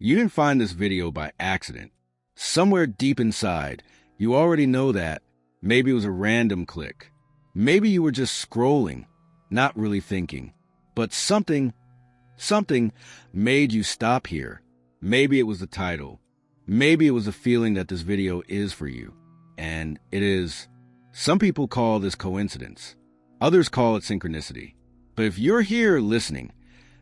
You didn't find this video by accident. Somewhere deep inside, you already know that. Maybe it was a random click. Maybe you were just scrolling, not really thinking. But something made you stop here. Maybe it was the title. Maybe it was a feeling that this video is for you. And it is. Some people call this coincidence. Others call it synchronicity. But if you're here listening,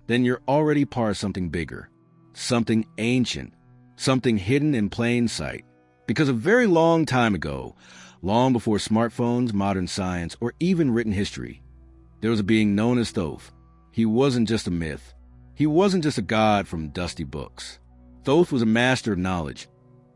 then you're already part of something bigger, something ancient, something hidden in plain sight. Because a very long time ago, long before smartphones, modern science, or even written history, there was a being known as Thoth. He wasn't just a myth. He wasn't just a god from dusty books. Thoth was a master of knowledge,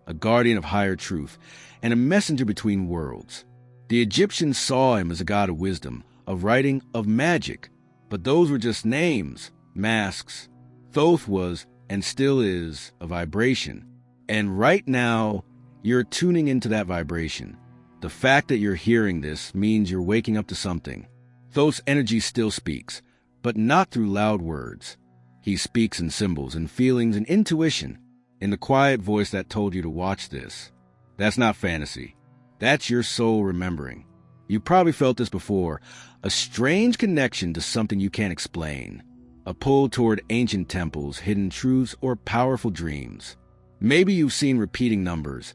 a guardian of higher truth, and a messenger between worlds. The Egyptians saw him as a god of wisdom, of writing, of magic. But those were just names, masks. Thoth was, and still is, a vibration. And right now, you're tuning into that vibration. The fact that you're hearing this means you're waking up to something. Thoth's energy still speaks, but not through loud words. He speaks in symbols and feelings and intuition, in the quiet voice that told you to watch this. That's not fantasy. That's your soul remembering. You probably felt this before, a strange connection to something you can't explain, a pull toward ancient temples, hidden truths, or powerful dreams. Maybe you've seen repeating numbers,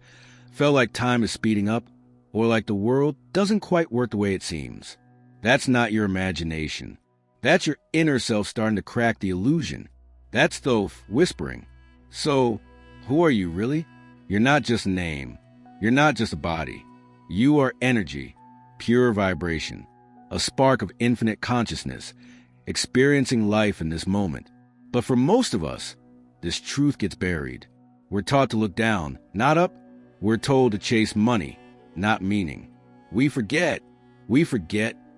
felt like time is speeding up, or like the world doesn't quite work the way it seems. That's not your imagination. That's your inner self starting to crack the illusion. That's Thoth whispering. So, who are you really? You're not just a name. You're not just a body. You are energy, pure vibration, a spark of infinite consciousness, experiencing life in this moment. But for most of us, this truth gets buried. We're taught to look down, not up. We're told to chase money, not meaning. We forget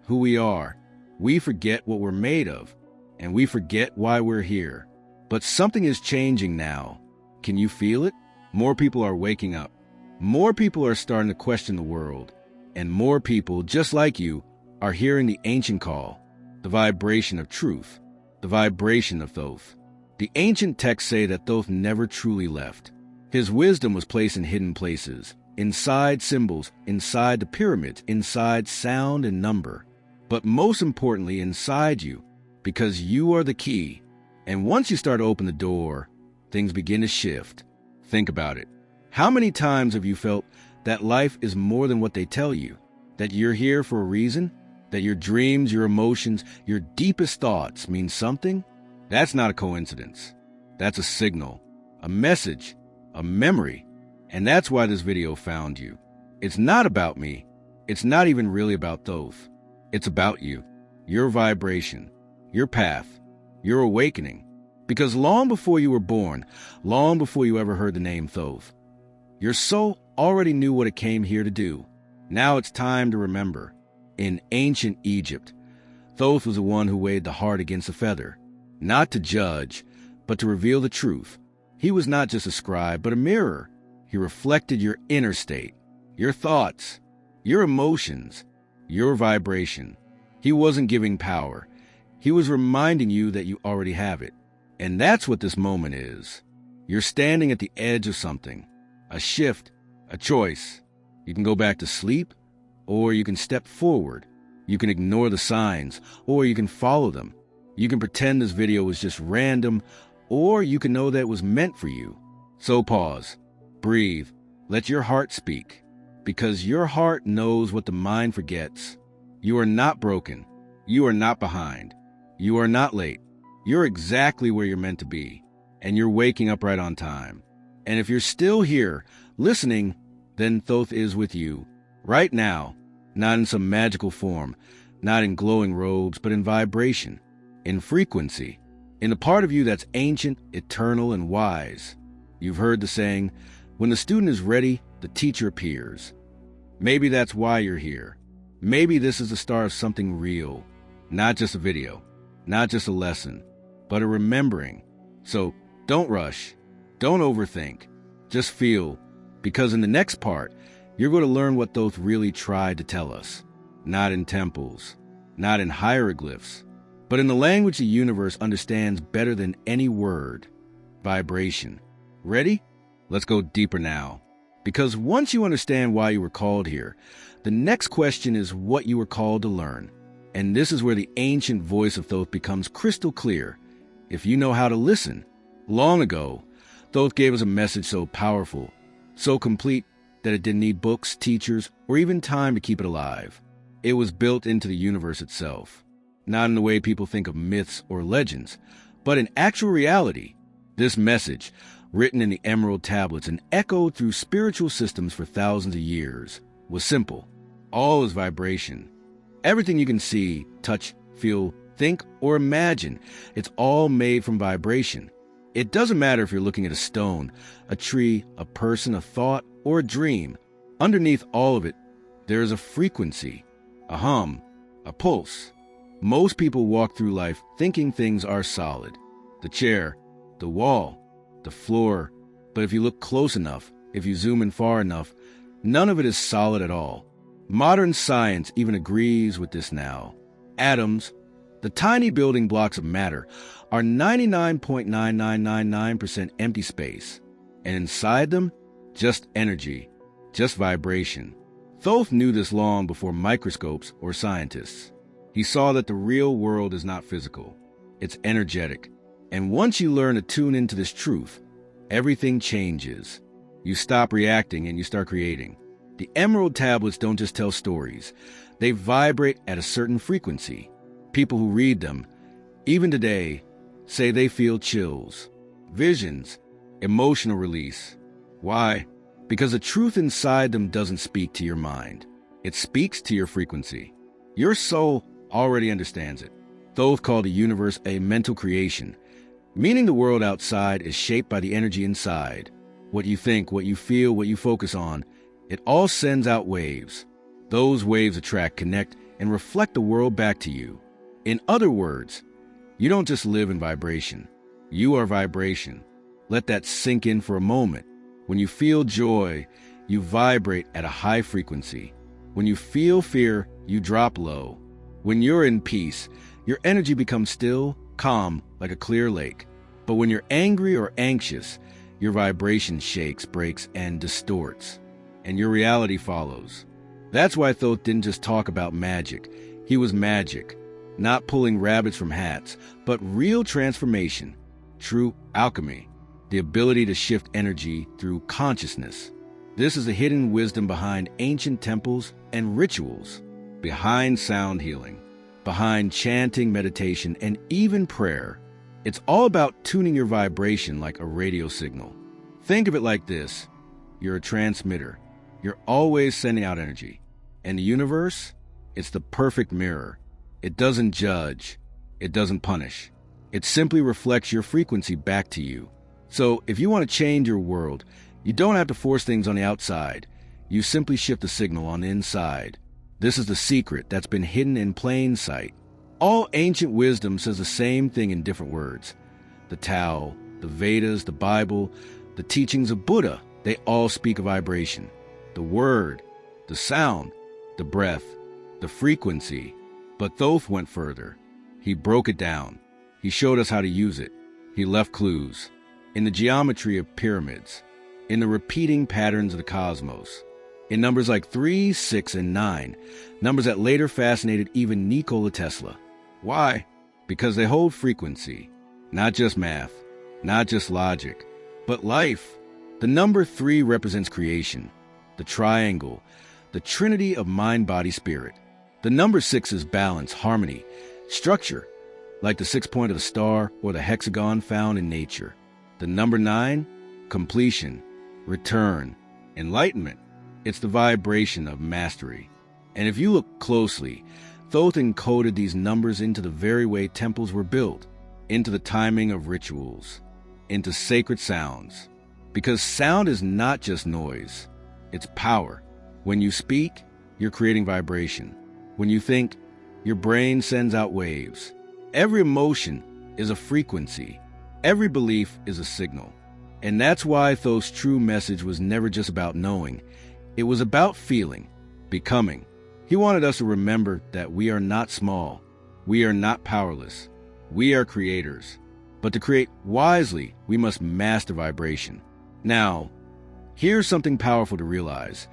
who we are. We forget what we're made of, and we forget why we're here. But something is changing now. Can you feel it? More people are waking up. More people are starting to question the world. And more people, just like you, are hearing the ancient call, the vibration of truth, the vibration of Thoth. The ancient texts say that Thoth never truly left. His wisdom was placed in hidden places, inside symbols, inside the pyramids, inside sound and number. But most importantly, inside you, because you are the key. And once you start to open the door, things begin to shift. Think about it. How many times have you felt that life is more than what they tell you? That you're here for a reason? That your dreams, your emotions, your deepest thoughts mean something? That's not a coincidence. That's a signal, a message, a memory. And that's why this video found you. It's not about me. It's not even really about Thoth. It's about you, your vibration, your path, your awakening. Because long before you were born, long before you ever heard the name Thoth, your soul already knew what it came here to do. Now it's time to remember. In ancient Egypt, Thoth was the one who weighed the heart against the feather, not to judge, but to reveal the truth. He was not just a scribe, but a mirror. He reflected your inner state, your thoughts, your emotions, your vibration. He wasn't giving power. He was reminding you that you already have it. And that's what this moment is. You're standing at the edge of something, a shift, a choice. You can go back to sleep, or you can step forward. You can ignore the signs, or you can follow them. You can pretend this video was just random, or you can know that it was meant for you. So pause, breathe, let your heart speak. Because your heart knows what the mind forgets. You are not broken. You are not behind. You are not late. You're exactly where you're meant to be. And you're waking up right on time. And if you're still here, listening, then Thoth is with you. Right now. Not in some magical form. Not in glowing robes, but in vibration. In frequency. In a part of you that's ancient, eternal, and wise. You've heard the saying, when the student is ready, the teacher appears. Maybe that's why you're here. Maybe this is the start of something real. Not just a video. Not just a lesson. But a remembering. So don't rush. Don't overthink. Just feel. Because in the next part, you're going to learn what Thoth really tried to tell us. Not in temples. Not in hieroglyphs. But in the language the universe understands better than any word. Vibration. Ready? Let's go deeper now. Because once you understand why you were called here, the next question is what you were called to learn. And this is where the ancient voice of Thoth becomes crystal clear. If you know how to listen. Long ago, Thoth gave us a message so powerful, so complete, that it didn't need books, teachers, or even time to keep it alive. It was built into the universe itself. Not in the way people think of myths or legends, but in actual reality. This message, written in the emerald tablets and echoed through spiritual systems for thousands of years, was simple. All is vibration. Everything you can see, touch, feel, think, or imagine, it's all made from vibration. It doesn't matter if you're looking at a stone, a tree, a person, a thought, or a dream. Underneath all of it, there is a frequency, a hum, a pulse. Most people walk through life thinking things are solid. The chair, the wall, the floor. But if you look close enough, if you zoom in far enough, none of it is solid at all. Modern science even agrees with this now. Atoms, the tiny building blocks of matter, are 99.9999% empty space. And inside them, just energy, just vibration. Thoth knew this long before microscopes or scientists. He saw that the real world is not physical. It's energetic. And once you learn to tune into this truth, everything changes. You stop reacting and you start creating. The emerald tablets don't just tell stories. They vibrate at a certain frequency. People who read them, even today, say they feel chills, visions, emotional release. Why? Because the truth inside them doesn't speak to your mind. It speaks to your frequency. Your soul already understands it. Thoth called the universe a mental creation, meaning the world outside is shaped by the energy inside. What you think, what you feel, what you focus on, it all sends out waves. Those waves attract, connect, and reflect the world back to you. In other words, you don't just live in vibration. You are vibration. Let that sink in for a moment. When you feel joy, you vibrate at a high frequency. When you feel fear, you drop low. When you're in peace, your energy becomes still, calm, like a clear lake. But when you're angry or anxious, your vibration shakes, breaks, and distorts. And your reality follows. That's why Thoth didn't just talk about magic. He was magic. Not pulling rabbits from hats, but real transformation, true alchemy, the ability to shift energy through consciousness. This is a hidden wisdom behind ancient temples and rituals, behind sound healing, behind chanting, meditation, and even prayer. It's all about tuning your vibration like a radio signal. Think of it like this. You're a transmitter. You're always sending out energy. And the universe, it's the perfect mirror. It doesn't judge. It doesn't punish. It simply reflects your frequency back to you. So if you want to change your world, you don't have to force things on the outside. You simply shift the signal on the inside. This is the secret that's been hidden in plain sight. All ancient wisdom says the same thing in different words. The Tao, the Vedas, the Bible, the teachings of Buddha, they all speak of vibration. The word, the sound, the breath, the frequency. But Thoth went further. He broke it down. He showed us how to use it. He left clues. In the geometry of pyramids. In the repeating patterns of the cosmos. In numbers like 3, 6, and 9. Numbers that later fascinated even Nikola Tesla. Why? Because they hold frequency. Not just math. Not just logic. But life. The number 3 represents creation. The triangle. The trinity of mind, body, spirit. The number 6 is balance, harmony, structure, like the 6 point of the star or the hexagon found in nature. The number 9, completion, return, enlightenment. It's the vibration of mastery. And if you look closely, Thoth encoded these numbers into the very way temples were built, into the timing of rituals, into sacred sounds. Because sound is not just noise, it's power. When you speak, you're creating vibration. When you think, your brain sends out waves. Every emotion is a frequency. Every belief is a signal. And that's why Thoth's true message was never just about knowing. It was about feeling, becoming. He wanted us to remember that we are not small. We are not powerless. We are creators. But to create wisely, we must master vibration. Now, here's something powerful to realize.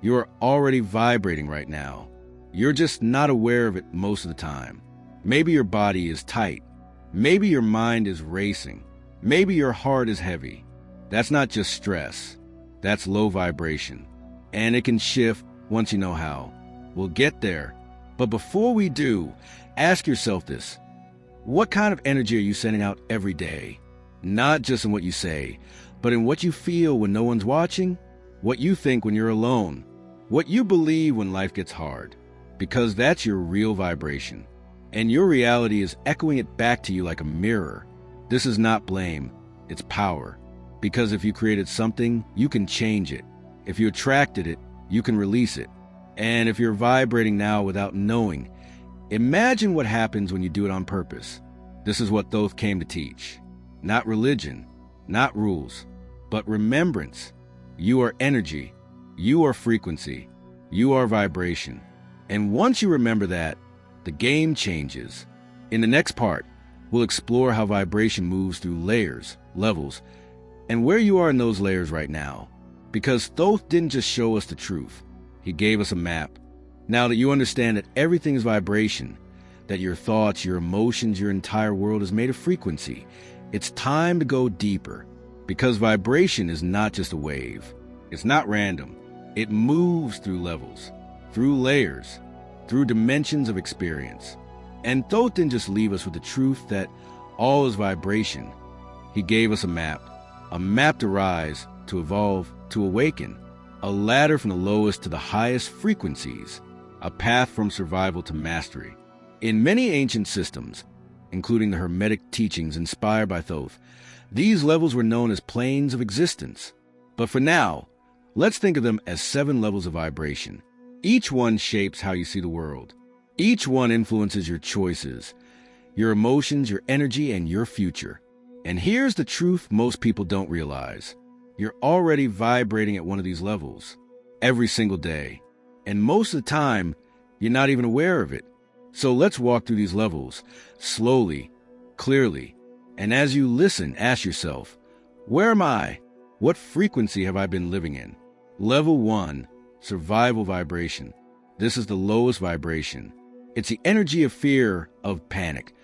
You are already vibrating right now. You're just not aware of it most of the time. Maybe your body is tight. Maybe your mind is racing. Maybe your heart is heavy. That's not just stress. That's low vibration. And it can shift once you know how. We'll get there. But before we do, ask yourself this. What kind of energy are you sending out every day? Not just in what you say, but in what you feel when no one's watching, what you think when you're alone, what you believe when life gets hard. Because that's your real vibration. And your reality is echoing it back to you like a mirror. This is not blame, it's power. Because if you created something, you can change it. If you attracted it, you can release it. And if you're vibrating now without knowing, imagine what happens when you do it on purpose. This is what Thoth came to teach. Not religion, not rules, but remembrance. You are energy. You are frequency. You are vibration. And once you remember that, the game changes. In the next part, we'll explore how vibration moves through layers, levels, and where you are in those layers right now. Because Thoth didn't just show us the truth. He gave us a map. Now that you understand that everything is vibration, that your thoughts, your emotions, your entire world is made of frequency, it's time to go deeper. Because vibration is not just a wave. It's not random. It moves through levels, through layers, through dimensions of experience. And Thoth didn't just leave us with the truth that all is vibration. He gave us a map to rise, to evolve, to awaken, a ladder from the lowest to the highest frequencies, a path from survival to mastery. In many ancient systems, including the Hermetic teachings inspired by Thoth, these levels were known as planes of existence. But for now, let's think of them as 7 levels of vibration. Each one shapes how you see the world. Each one influences your choices, your emotions, your energy, and your future. And here's the truth most people don't realize. You're already vibrating at one of these levels every single day. And most of the time, you're not even aware of it. So let's walk through these levels slowly, clearly. And as you listen, ask yourself, where am I? What frequency have I been living in? Level 1, survival vibration. This is the lowest vibration. It's the energy of fear, of panic.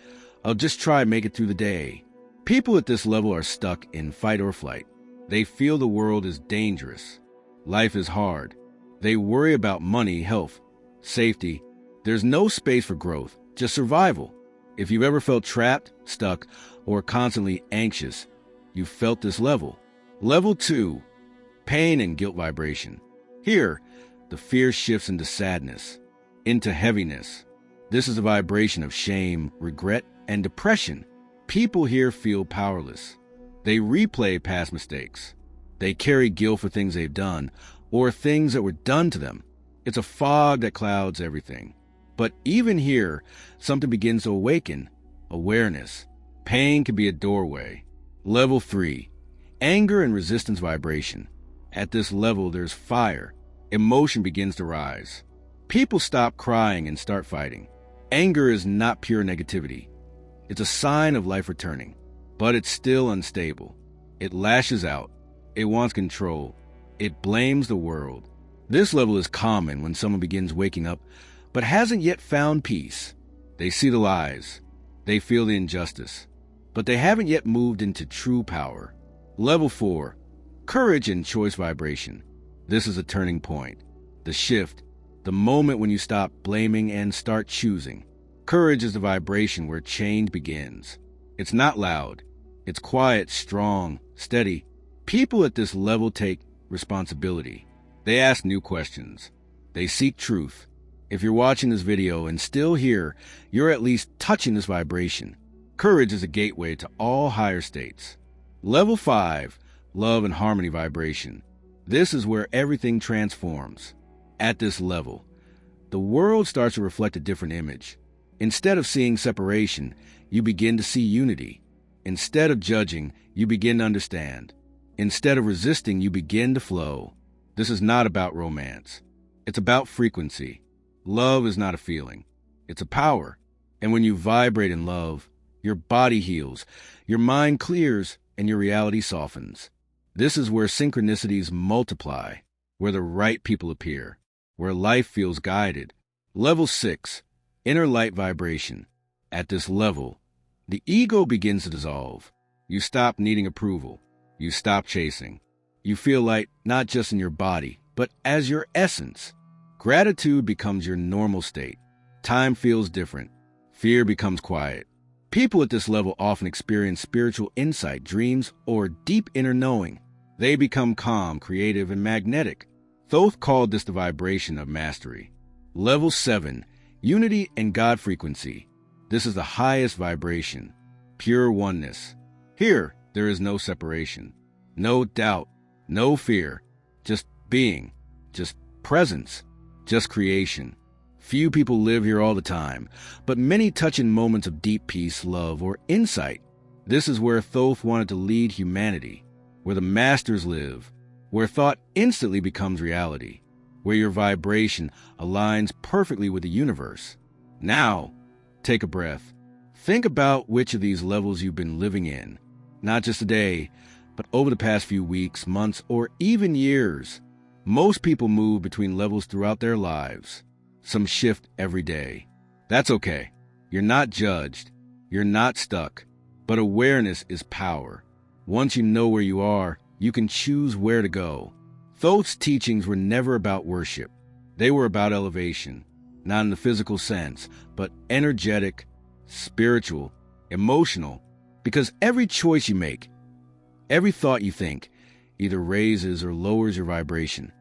I'll just try and make it through the day. People at this level are stuck in fight or flight. They feel the world is dangerous. Life is hard. They worry about money, health, safety. There's no space for growth, just survival. If you've ever felt trapped, stuck, or constantly anxious, you've felt this level. Level 2, pain and guilt vibration. Here, the fear shifts into sadness, into heaviness. This is a vibration of shame, regret, and depression. People here feel powerless. They replay past mistakes. They carry guilt for things they've done or things that were done to them. It's a fog that clouds everything. But even here, something begins to awaken. Awareness. Pain can be a doorway. Level 3, anger and resistance vibration. At this level, there's fire. Emotion begins to rise. People stop crying and start fighting. Anger is not pure negativity. It's a sign of life returning, but it's still unstable. It lashes out. It wants control. It blames the world. This level is common when someone begins waking up, but hasn't yet found peace. They see the lies. They feel the injustice, but they haven't yet moved into true power. Level 4, courage and choice vibration. This is a turning point. The shift, the moment when you stop blaming and start choosing. Courage is the vibration where change begins. It's not loud. It's quiet, strong, steady. People at this level take responsibility. They ask new questions. They seek truth. If you're watching this video and still here, you're at least touching this vibration. Courage is a gateway to all higher states. Level 5, love and harmony vibration. This is where everything transforms. At this level, the world starts to reflect a different image. Instead of seeing separation, you begin to see unity. Instead of judging, you begin to understand. Instead of resisting, you begin to flow. This is not about romance. It's about frequency. Love is not a feeling. It's a power. And when you vibrate in love, your body heals, your mind clears, and your reality softens. This is where synchronicities multiply, where the right people appear, where life feels guided. Level 6, inner light vibration. At this level, the ego begins to dissolve. You stop needing approval. You stop chasing. You feel light not just in your body, but as your essence. Gratitude becomes your normal state. Time feels different. Fear becomes quiet. People at this level often experience spiritual insight, dreams, or deep inner knowing. They become calm, creative, and magnetic. Thoth called this the vibration of mastery. Level 7, unity and God frequency. This is the highest vibration, pure oneness. Here, there is no separation, no doubt, no fear, just being, just presence, just creation. Few people live here all the time, but many touch in moments of deep peace, love, or insight. This is where Thoth wanted to lead humanity, where the masters live, where thought instantly becomes reality, where your vibration aligns perfectly with the universe. Now, take a breath. Think about which of these levels you've been living in, not just today, but over the past few weeks, months, or even years. Most people move between levels throughout their lives. Some shift every day. That's okay. You're not judged. You're not stuck. But awareness is power. Once you know where you are, you can choose where to go. Thoth's teachings were never about worship. They were about elevation, not in the physical sense, but energetic, spiritual, emotional, because every choice you make, every thought you think, either raises or lowers your vibration.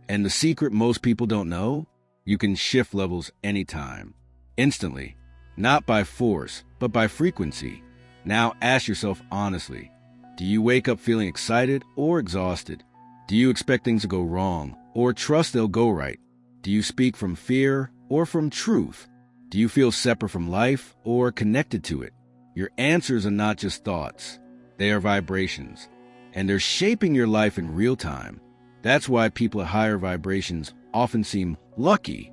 And the secret most people don't know? You can shift levels anytime, instantly, not by force, but by frequency. Now ask yourself honestly, do you wake up feeling excited or exhausted? Do you expect things to go wrong or trust they'll go right? Do you speak from fear or from truth? Do you feel separate from life or connected to it? Your answers are not just thoughts. They are vibrations, and they're shaping your life in real time. That's why people at higher vibrations often seem lucky.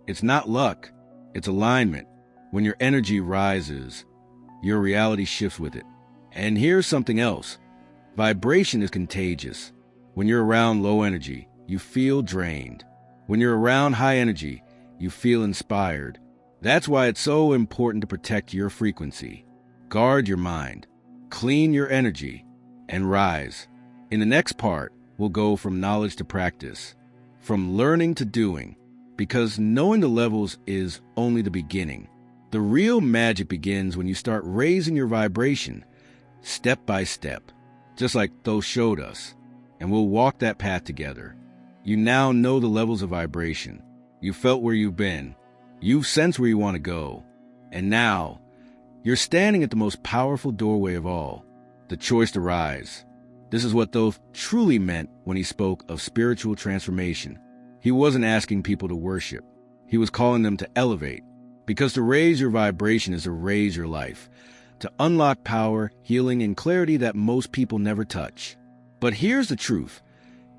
It's not luck, it's alignment. When your energy rises, your reality shifts with it. And here's something else. Vibration is contagious. When you're around low energy, you feel drained. When you're around high energy, you feel inspired. That's why it's so important to protect your frequency. Guard your mind, clean your energy, and rise. In the next part, we'll go from knowledge to practice, from learning to doing, because knowing the levels is only the beginning. The real magic begins when you start raising your vibration, step by step, just like Thoth showed us, and we'll walk that path together. You now know the levels of vibration. You felt where you've been. You've sensed where you want to go. And now, you're standing at the most powerful doorway of all, the choice to rise. This is what Thoth truly meant when he spoke of spiritual transformation. He wasn't asking people to worship. He was calling them to elevate. Because to raise your vibration is to raise your life, to unlock power, healing, and clarity that most people never touch. But here's the truth.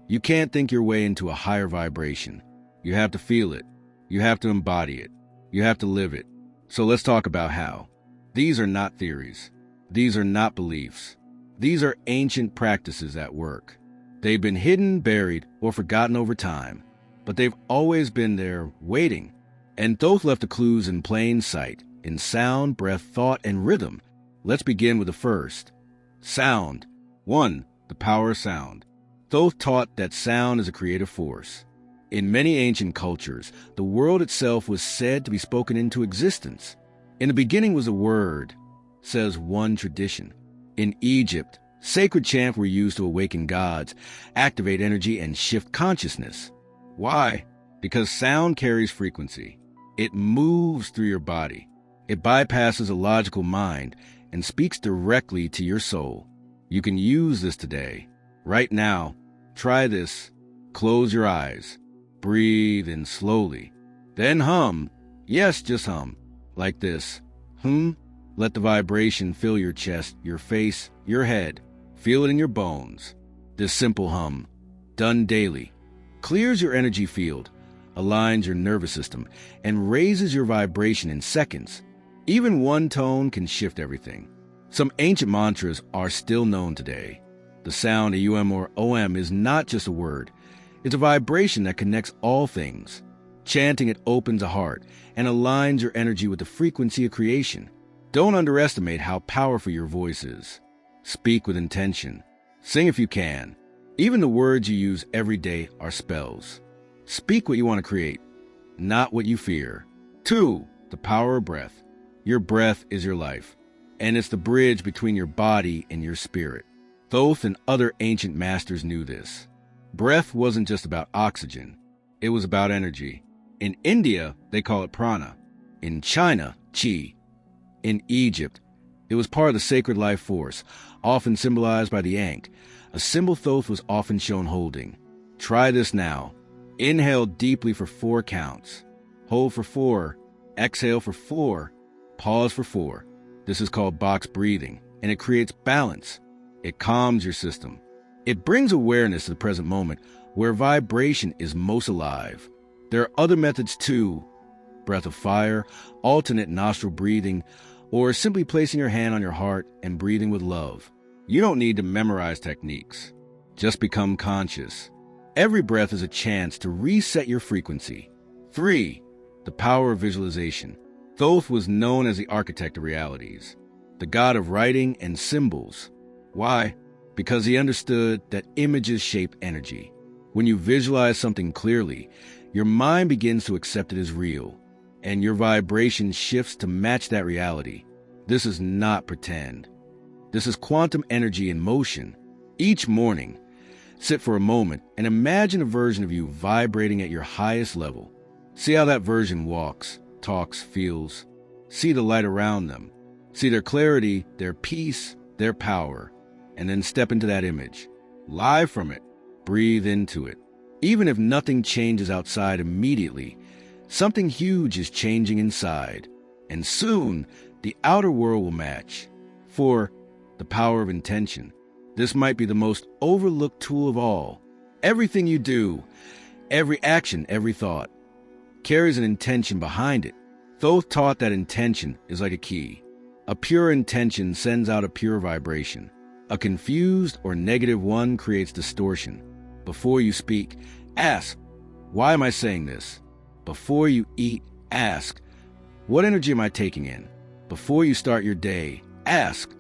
You can't think your way into a higher vibration. You have to feel it. You have to embody it. You have to live it. So let's talk about how. These are not theories. These are not beliefs. These are ancient practices at work. They've been hidden, buried, or forgotten over time, but they've always been there, waiting. And Thoth left the clues in plain sight, in sound, breath, thought, and rhythm. Let's begin with the first. Sound. 1. The power of sound. Thoth taught that sound is a creative force. In many ancient cultures, the world itself was said to be spoken into existence. In the beginning was a word, says one tradition. In Egypt, sacred chants were used to awaken gods, activate energy, and shift consciousness. Why? Because sound carries frequency. It moves through your body. It bypasses a logical mind and speaks directly to your soul. You can use this today. Right now, try this. Close your eyes. Breathe in slowly. Then hum. Yes, just hum. Like this. Let the vibration fill your chest, your face, your head. Feel it in your bones. This simple hum, done daily, clears your energy field, aligns your nervous system, and raises your vibration in seconds. Even one tone can shift everything. Some ancient mantras are still known today. The sound AUM or OM is not just a word. It's a vibration that connects all things. Chanting it opens a heart and aligns your energy with the frequency of creation. Don't underestimate how powerful your voice is. Speak with intention. Sing if you can. Even the words you use every day are spells. Speak what you want to create, not what you fear. 2. The power of breath. Your breath is your life, and it's the bridge between your body and your spirit. Thoth and other ancient masters knew this. Breath wasn't just about oxygen. It was about energy. In India, they call it prana. In China, chi. In Egypt, it was part of the sacred life force, often symbolized by the ankh, a symbol Thoth was often shown holding. Try this now. Inhale deeply for 4 counts. Hold for 4. Exhale for 4. Pause for 4. This is called box breathing, and it creates balance. It calms your system. It brings awareness to the present moment, where vibration is most alive. There are other methods too. Breath of fire, alternate nostril breathing, or simply placing your hand on your heart and breathing with love. You don't need to memorize techniques. Just become conscious. Every breath is a chance to reset your frequency. 3. The power of visualization. Thoth was known as the architect of realities, the god of writing and symbols. Why? Because he understood that images shape energy. When you visualize something clearly, your mind begins to accept it as real, and your vibration shifts to match that reality. This is not pretend. This is quantum energy in motion. Each morning, sit for a moment and imagine a version of you vibrating at your highest level. See how that version walks, talks, feels. See the light around them. See their clarity, their peace, their power. And then step into that image. Live from it. Breathe into it. Even if nothing changes outside immediately, something huge is changing inside. And soon, the outer world will match. 4. The power of intention. This might be the most overlooked tool of all. Everything you do, every action, every thought, carries an intention behind it. Thoth taught that intention is like a key. A pure intention sends out a pure vibration. A confused or negative one creates distortion. Before you speak, ask, why am I saying this? Before you eat, ask, what energy am I taking in? Before you start your day, ask,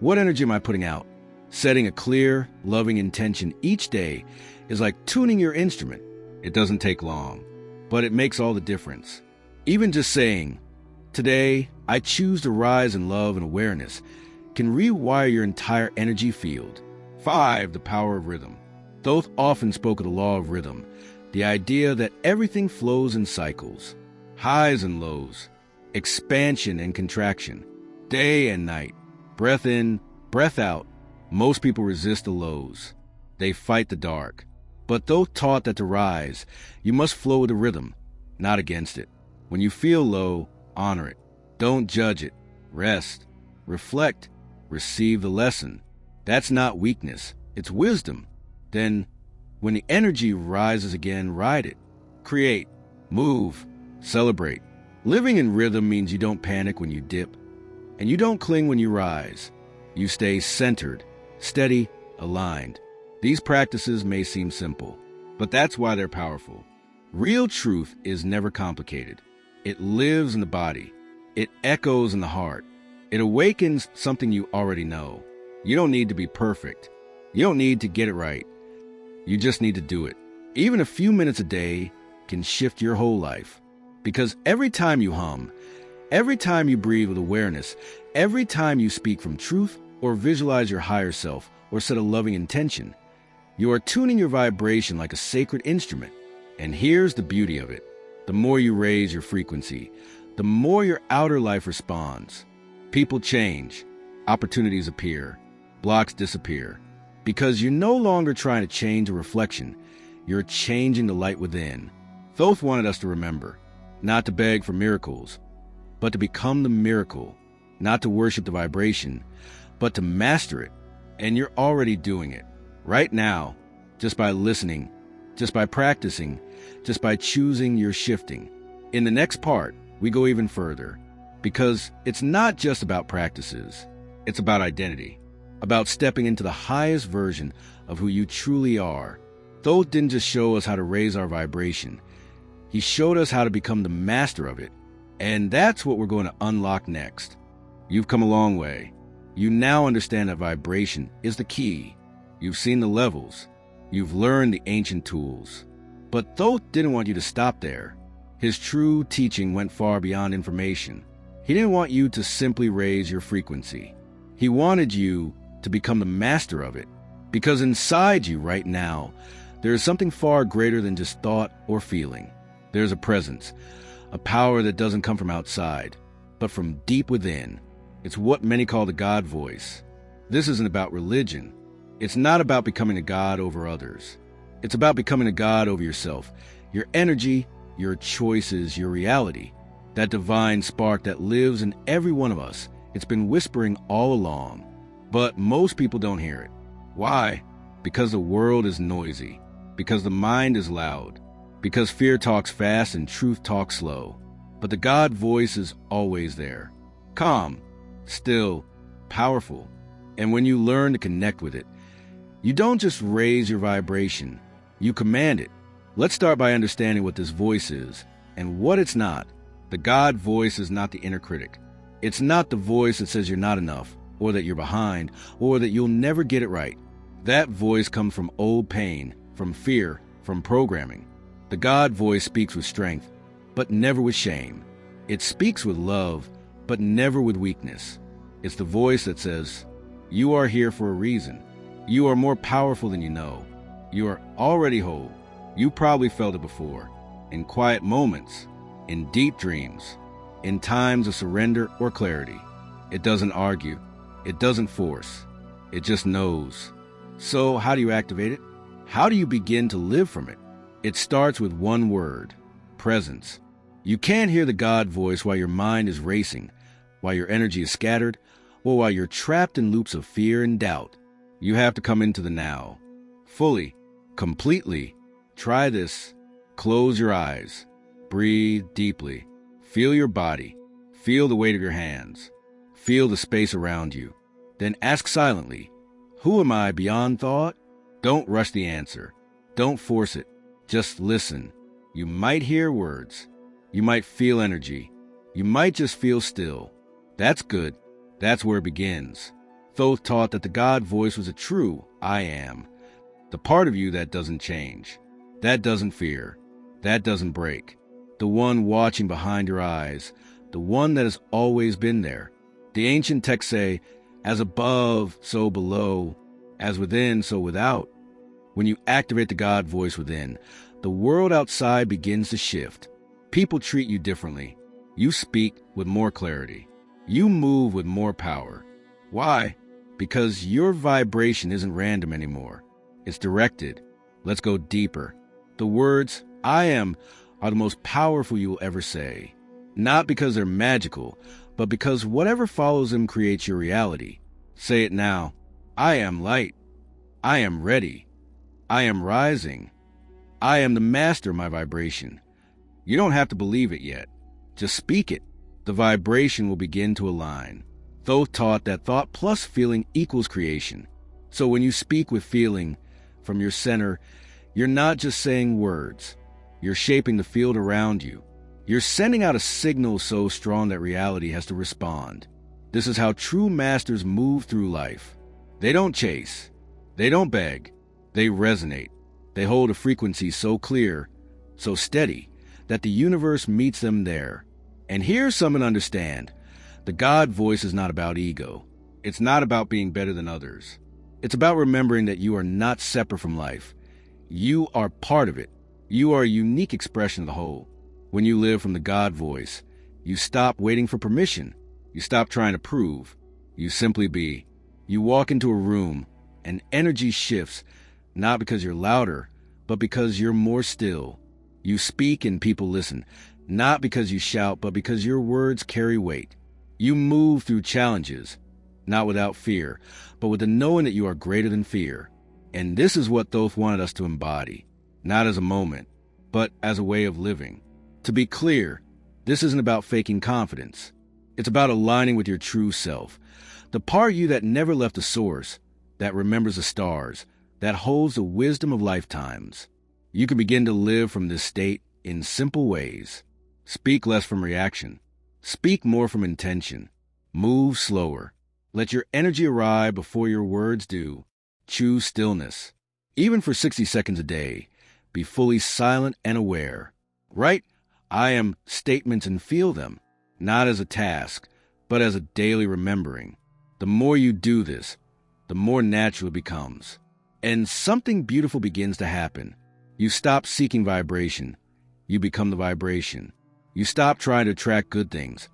what energy am I putting out? Setting a clear, loving intention each day is like tuning your instrument. It doesn't take long, but it makes all the difference. Even just saying, today, I choose to rise in love and awareness, can rewire your entire energy field. 5. The power of rhythm. Thoth often spoke of the law of rhythm, the idea that everything flows in cycles, highs and lows, expansion and contraction, day and night, breath in, breath out. Most people resist the lows. They fight the dark. But Thoth taught that to rise, you must flow with the rhythm, not against it. When you feel low, honor it. Don't judge it. Rest. Reflect. Receive the lesson. That's not weakness. It's wisdom. Then, when the energy rises again, ride it. Create. Move. Celebrate. Living in rhythm means you don't panic when you dip, and you don't cling when you rise. You stay centered, steady, aligned. These practices may seem simple, but that's why they're powerful. Real truth is never complicated. It lives in the body. It echoes in the heart. It awakens something you already know. You don't need to be perfect. You don't need to get it right. You just need to do it. Even a few minutes a day can shift your whole life. Because every time you hum, every time you breathe with awareness, every time you speak from truth or visualize your higher self or set a loving intention, you are tuning your vibration like a sacred instrument. And here's the beauty of it. The more you raise your frequency, the more your outer life responds. People change, opportunities appear, blocks disappear. Because you're no longer trying to change a reflection, you're changing the light within. Thoth wanted us to remember, not to beg for miracles, but to become the miracle, not to worship the vibration, but to master it. And you're already doing it. Right now, just by listening, just by practicing, just by choosing, you're shifting. In the next part, we go even further, because it's not just about practices, it's about identity. about stepping into the highest version of who you truly are. Thoth didn't just show us how to raise our vibration. He showed us how to become the master of it. And that's what we're going to unlock next. You've come a long way. You now understand that vibration is the key. You've seen the levels. You've learned the ancient tools. But Thoth didn't want you to stop there. His true teaching went far beyond information. He didn't want you to simply raise your frequency. He wanted you to become the master of it. Because inside you right now, there is something far greater than just thought or feeling. There's a presence, a power that doesn't come from outside, but from deep within. It's what many call the God voice. This isn't about religion. It's not about becoming a god over others. It's about becoming a god over yourself, your energy, your choices, your reality. That divine spark that lives in every one of us. It's been whispering all along. But most people don't hear it. Why? Because the world is noisy. Because the mind is loud. Because fear talks fast and truth talks slow. But the God voice is always there. Calm, still, powerful. And when you learn to connect with it, you don't just raise your vibration, you command it. Let's start by understanding what this voice is and what it's not. The God voice is not the inner critic. It's not the voice that says you're not enough, or that you're behind, or that you'll never get it right. That voice comes from old pain, from fear, from programming. The God voice speaks with strength, but never with shame. It speaks with love, but never with weakness. It's the voice that says, you are here for a reason. You are more powerful than you know. You are already whole. You probably felt it before, in quiet moments, in deep dreams, in times of surrender or clarity. It doesn't argue. It doesn't force. It just knows. So how do you activate it? How do you begin to live from it? It starts with one word: presence. You can't hear the God voice while your mind is racing, while your energy is scattered, or while you're trapped in loops of fear and doubt. You have to come into the now. Fully, completely. Try this. Close your eyes. Breathe deeply. Feel your body. Feel the weight of your hands. Feel the space around you. Then ask silently, who am I beyond thought? Don't rush the answer. Don't force it. Just listen. You might hear words. You might feel energy. You might just feel still. That's good. That's where it begins. Thoth taught that the God voice was a true I am. The part of you that doesn't change. That doesn't fear. That doesn't break. The one watching behind your eyes. The one that has always been there. The ancient texts say, as above, so below. As within, so without. When you activate the God voice within, the world outside begins to shift. People treat you differently. You speak with more clarity. You move with more power. Why? Because your vibration isn't random anymore. It's directed. Let's go deeper. The words, I am, are the most powerful you will ever say. Not because they're magical, but because whatever follows them creates your reality. Say it now. I am light. I am ready. I am rising. I am the master of my vibration. You don't have to believe it yet. Just speak it. The vibration will begin to align. Thoth taught that thought plus feeling equals creation. So when you speak with feeling from your center, you're not just saying words. You're shaping the field around you. You're sending out a signal so strong that reality has to respond. This is how true masters move through life. They don't chase. They don't beg. They resonate. They hold a frequency so clear, so steady, that the universe meets them there. And here's something to understand. The God voice is not about ego. It's not about being better than others. It's about remembering that you are not separate from life. You are part of it. You are a unique expression of the whole. When you live from the God voice, you stop waiting for permission. You stop trying to prove. You simply be. You walk into a room, and energy shifts, not because you're louder, but because you're more still. You speak and people listen, not because you shout, but because your words carry weight. You move through challenges, not without fear, but with the knowing that you are greater than fear. And this is what Thoth wanted us to embody, not as a moment, but as a way of living. To be clear, this isn't about faking confidence. It's about aligning with your true self, The part of you that never left the source, that remembers the stars, that holds the wisdom of lifetimes. You can begin to live from this state in simple ways. Speak less from reaction. Speak more from intention. Move slower. Let your energy arrive before your words do. Choose stillness. Even for 60 seconds a day, be fully silent and aware. Write I am statements and feel them, not as a task, but as a daily remembering. The more you do this, the more natural it becomes. And something beautiful begins to happen. You stop seeking vibration. You become the vibration. You stop trying to attract good things.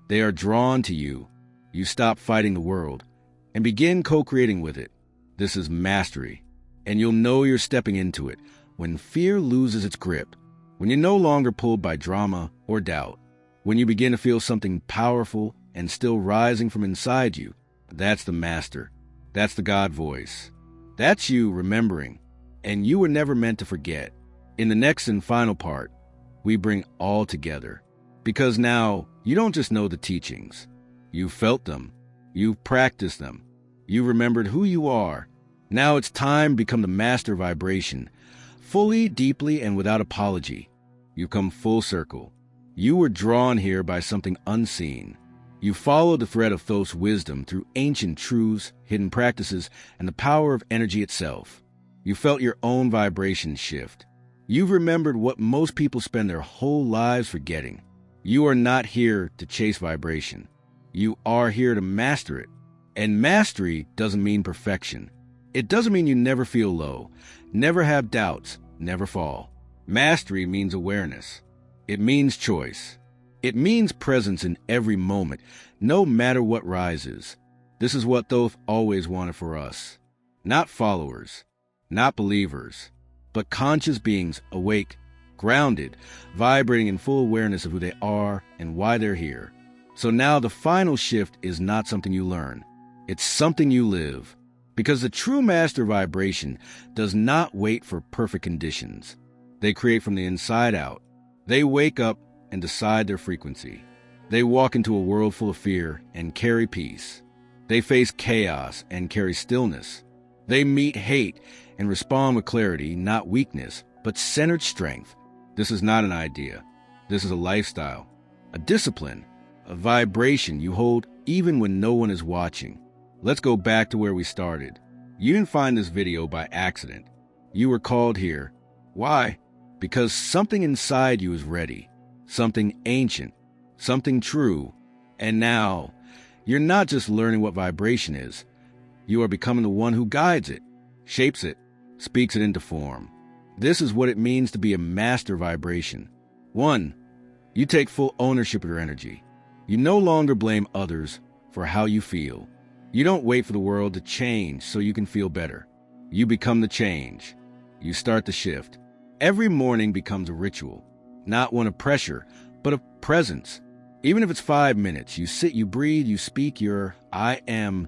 They are drawn to you. You stop fighting the world and begin co-creating with it. This is mastery. And you'll know you're stepping into it when fear loses its grip, when you're no longer pulled by drama or doubt, when you begin to feel something powerful and still rising from inside you. That's the master. That's the God voice. That's you remembering. And you were never meant to forget. In the next and final part, we bring all together. Because now, you don't just know the teachings. You've felt them. You've practiced them. You remembered who you are. Now it's time to become the master vibration. Fully, deeply, and without apology. You've come full circle. You were drawn here by something unseen. You followed the thread of Thoth's wisdom through ancient truths, hidden practices, and the power of energy itself. You felt your own vibration shift. You've remembered what most people spend their whole lives forgetting. You are not here to chase vibration. You are here to master it. And mastery doesn't mean perfection. It doesn't mean you never feel low, never have doubts, never fall. Mastery means awareness. It means choice. It means presence in every moment, no matter what rises. This is what Thoth always wanted for us. Not followers, not believers, but conscious beings awake, grounded, vibrating in full awareness of who they are and why they're here. So now the final shift is not something you learn. It's something you live. Because the true master vibration does not wait for perfect conditions. They create from the inside out. They wake up and decide their frequency. They walk into a world full of fear and carry peace. They face chaos and carry stillness. They meet hate and respond with clarity, not weakness, but centered strength. This is not an idea. This is a lifestyle, a discipline, a vibration you hold even when no one is watching. Let's go back to where we started. You didn't find this video by accident. You were called here. Why? Because something inside you is ready. Something ancient. Something true. And now, you're not just learning what vibration is. You are becoming the one who guides it, shapes it, speaks it into form. This is what it means to be a master vibration. 1. You take full ownership of your energy. You no longer blame others for how you feel. You don't wait for the world to change so you can feel better. You become the change. You start the shift. Every morning becomes a ritual, not one of pressure, but of presence. Even if it's 5 minutes, you sit, you breathe, you speak your I am.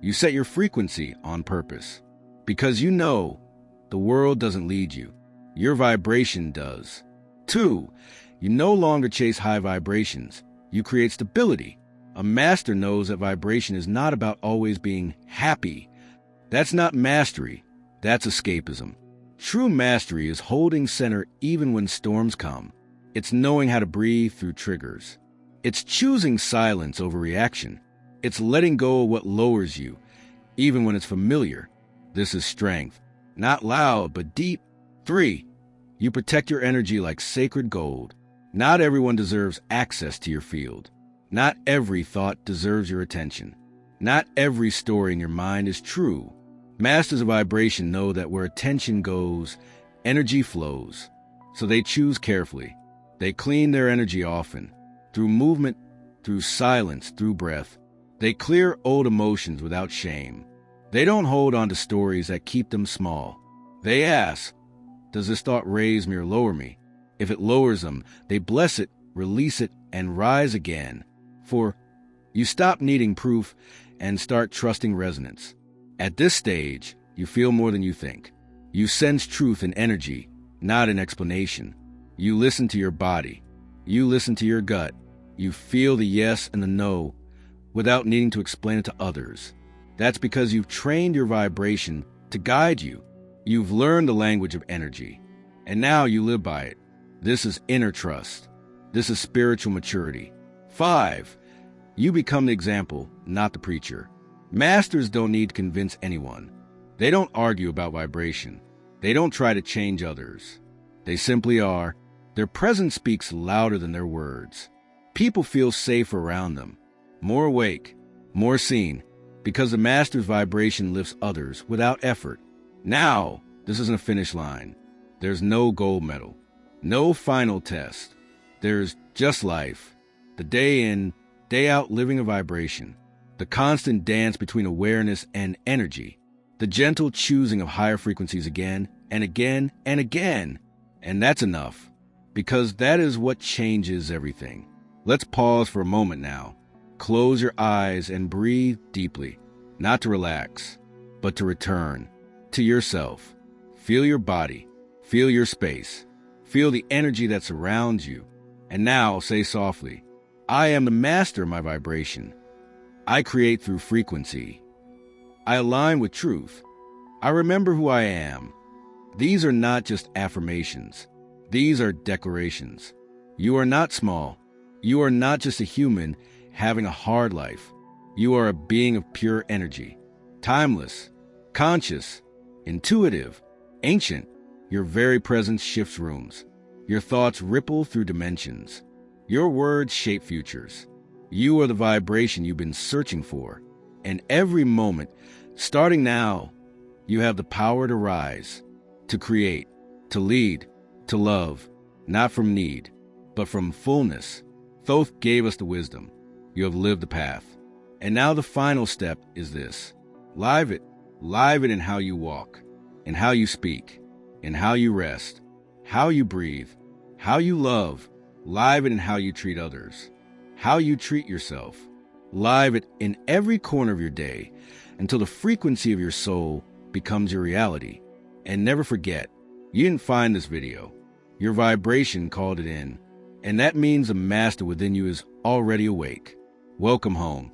You set your frequency on purpose. Because you know the world doesn't lead you. Your vibration does. 2, you no longer chase high vibrations. You create stability. A master knows that vibration is not about always being happy. That's not mastery. That's escapism. True mastery is holding center even when storms come. It's knowing how to breathe through triggers. It's choosing silence over reaction. It's letting go of what lowers you, even when it's familiar. This is strength. Not loud, but deep. 3, you protect your energy like sacred gold. Not everyone deserves access to your field. Not every thought deserves your attention. Not every story in your mind is true. Masters of vibration know that where attention goes, energy flows. So they choose carefully. They clean their energy often, through movement, through silence, through breath. They clear old emotions without shame. They don't hold on to stories that keep them small. They ask, does this thought raise me or lower me? If it lowers them, they bless it, release it, and rise again. For you stop needing proof and start trusting resonance. At this stage, you feel more than you think. You sense truth and energy, not an explanation. You listen to your body. You listen to your gut. You feel the yes and the no without needing to explain it to others. That's because you've trained your vibration to guide you. You've learned the language of energy, and now you live by it. This is inner trust. This is spiritual maturity. 5. You become the example, not the preacher. Masters don't need to convince anyone. They don't argue about vibration. They don't try to change others. They simply are. Their presence speaks louder than their words. People feel safe around them, more awake, more seen, because the master's vibration lifts others without effort. Now, this isn't a finish line. There's no gold medal, no final test. There's just life, the day in, day out living a vibration, the constant dance between awareness and energy, the gentle choosing of higher frequencies again and again and again. And that's enough, because that is what changes everything. Let's pause for a moment now. Close your eyes and breathe deeply, not to relax, but to return to yourself. Feel your body, feel your space, feel the energy that surrounds you. And now say softly, I am the master of my vibration. I create through frequency. I align with truth. I remember who I am. These are not just affirmations. These are declarations. You are not small. You are not just a human having a hard life. You are a being of pure energy, timeless, conscious, intuitive, ancient. Your very presence shifts rooms. Your thoughts ripple through dimensions. Your words shape futures. You are the vibration you've been searching for. And every moment, starting now, you have the power to rise, to create, to lead, to love, not from need, but from fullness. Thoth gave us the wisdom. You have lived the path. And now the final step is this. Live it in how you walk, in how you speak, in how you rest, how you breathe, how you love. Live it in how you treat others, how you treat yourself. Live it in every corner of your day until the frequency of your soul becomes your reality. And never forget, you didn't find this video. Your vibration called it in. And that means the master within you is already awake. Welcome home.